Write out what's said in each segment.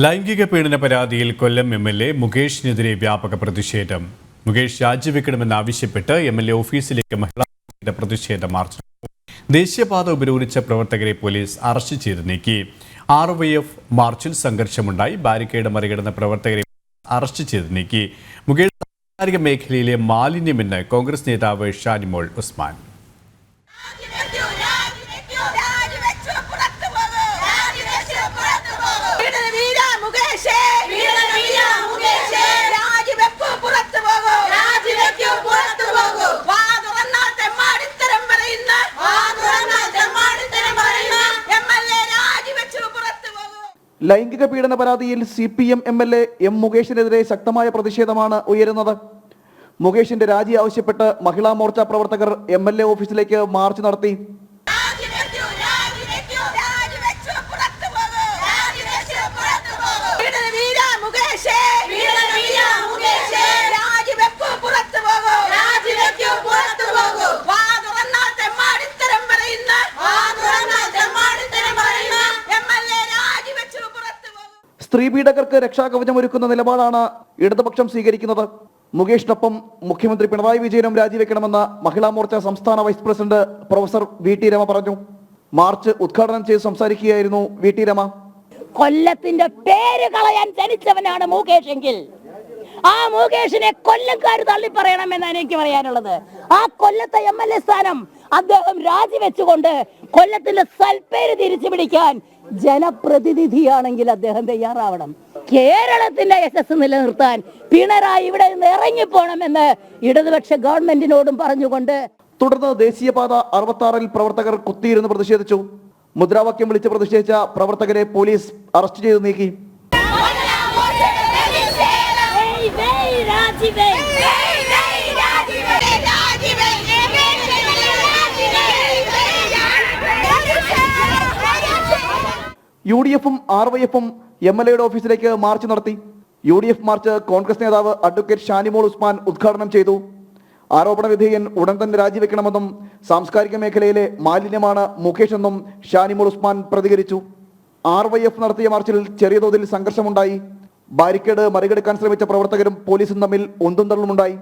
ലൈംഗിക പീഡന പരാതിയിൽ കൊല്ലം എംഎൽഎ മുകേഷിനെതിരെ വ്യാപക പ്രതിഷേധം. മുകേഷ് രാജിവെക്കണമെന്നാവശ്യപ്പെട്ട് എംഎൽഎ ഓഫീസിലേക്ക് മഹിളാ പ്രതിഷേധ മാർച്ച്. ദേശീയപാത ഉപരോധിച്ച പ്രവർത്തകരെ പോലീസ് അറസ്റ്റ് ചെയ്ത് നീക്കി. RYF മാർച്ചിൽ സംഘർഷമുണ്ടായി. ബാരിക്കേഡ് മറികടന്ന പ്രവർത്തകരെ അറസ്റ്റ് ചെയ്ത് നീക്കി. മുകേഷ് സാംസ്കാരിക മേഖലയിലെ മാലിന്യമെന്ന് കോൺഗ്രസ് നേതാവ് ഷാനിമോൾ ഉസ്മാൻ. ലൈംഗിക പീഡന പരാതിയിൽ CPM MLA M മുകേഷിനെതിരെ ശക്തമായ പ്രതിഷേധമാണ് ഉയരുന്നത്. മുകേഷിന്റെ രാജി ആവശ്യപ്പെട്ട് മഹിളാ മോർച്ച പ്രവർത്തകർ MLA ഓഫീസിലേക്ക് മാർച്ച് നടത്തി. സ്ത്രീ പീഡകർക്ക് രക്ഷാകവചമൊരുക്കുന്ന നിലപാടാണ് ഇടതുപക്ഷം സ്വീകരിക്കുന്നത്. മുകേഷിനൊപ്പം മുഖ്യമന്ത്രി പിണറായി വിജയനും രാജിവെക്കണമെന്ന് മഹിളാ മോർച്ച സംസ്ഥാന vice president professor VT Rama പറഞ്ഞു. മാർച്ച് ഉദ്ഘാടനം ചെയ്ത് സംസാരിക്കുകയായിരുന്നു VT രമ. കൊല്ലത്തിന്റെ പേര് കളയാൻ ജനിച്ചവനാണ് മുകേഷ് എങ്കിൽ ആ മുകേഷിനെ കൊല്ലക്കാർ തള്ളി പറയണമെന്നാണ് എനിക്ക് പറയാനുള്ളത്. ആ കൊല്ലത്തെ MLA സ്ഥാനം അദ്ദേഹം രാജിവെച്ചുകൊണ്ട് കൊല്ലത്തിന്റെ സൽപ്പേര് തിരിച്ചു പിടിക്കാൻ ജനപ്രതിനിധിയാണെങ്കിൽ അദ്ദേഹം തയ്യാറാവണം. കേരളത്തിന്റെ യശസ് നിലനിർത്താൻ പിണറായി ഇവിടെ നിന്ന് ഇറങ്ങിപ്പോണമെന്ന് ഇടതുപക്ഷ ഗവൺമെന്റിനോടും പറഞ്ഞുകൊണ്ട് തുടർന്ന് ദേശീയപാത 66-ൽ പ്രവർത്തകർ കുത്തിയിരുന്ന് പ്രതിഷേധിച്ചു. മുദ്രാവാക്യം വിളിച്ച് പ്രതിഷേധിച്ച പ്രവർത്തകരെ പോലീസ് അറസ്റ്റ് ചെയ്ത് നീക്കി. UDF-ഉം RYF-ഉം MLA-യുടെ ഓഫീസിലേക്ക് മാർച്ച് നടത്തി. UDF മാർച്ച് കോൺഗ്രസ് നേതാവ് അഡ്വക്കേറ്റ് ഷാനിമോൾ ഉസ്മാൻ ഉദ്ഘാടനം ചെയ്തു. ആരോപണ വിധേയൻ ഉടൻ തന്നെ രാജിവെക്കണമെന്നും സാംസ്കാരിക മേഖലയിലെ മാലിന്യമാണ് മുകേഷ് എന്നും ഷാനിമോൾ ഉസ്മാൻ പ്രതികരിച്ചു. RYF നടത്തിയ മാർച്ചിൽ ചെറിയ തോതിൽ സംഘർഷമുണ്ടായി. ബാരിക്കേഡ് മറികടക്കാൻ ശ്രമിച്ച പ്രവർത്തകരും പോലീസും തമ്മിൽ ഒന്നും തള്ളുമുണ്ടായി.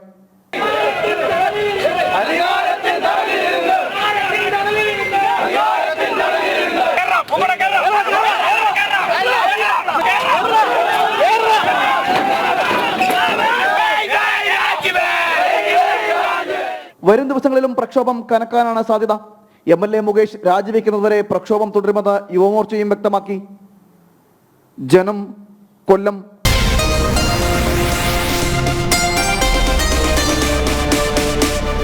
വരും ദിവസങ്ങളിലും പ്രക്ഷോഭം കനക്കാനാണ് സാധ്യത. MLA മുകേഷ് രാജിവെക്കുന്നതുവരെ പ്രക്ഷോഭം തുടരുമെന്ന് യുവമോർച്ചയും വ്യക്തമാക്കി. ജനം, കൊല്ലം.